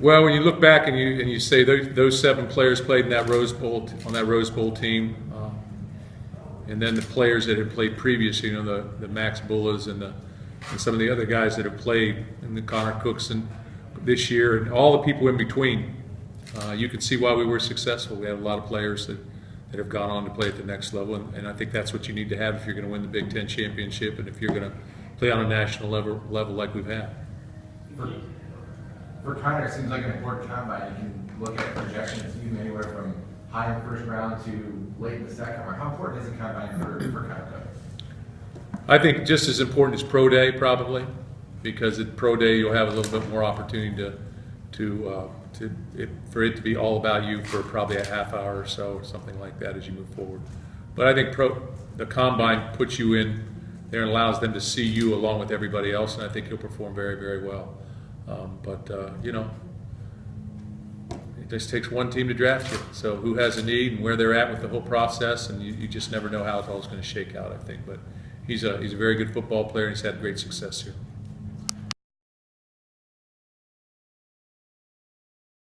Well, when you look back and you say those 7 players played in that Rose Bowl on that Rose Bowl team, and then the players that had played previously, you know, the Max Bullas and some of the other guys that have played, and the Connor Cooks and this year, and all the people in between, you can see why we were successful. We have a lot of players that have gone on to play at the next level, and I think that's what you need to have if you're going to win the Big Ten championship, and if you're going to play on a national level like we've had. For Connor, it seems like an important combine. You can look at projections even anywhere from high in the first round to late in the second round. How important is the combine for Connor? I think just as important as Pro Day, probably, because at Pro Day you'll have a little bit more opportunity for it to be all about you for probably a half hour or so, or something like that as you move forward. But I think the combine puts you in there and allows them to see you along with everybody else, and I think you'll perform very, very well. You know, it just takes one team to draft you. So who has a need and where they're at with the whole process, and you just never know how it's all going to shake out, I think. But he's a very good football player, and he's had great success here.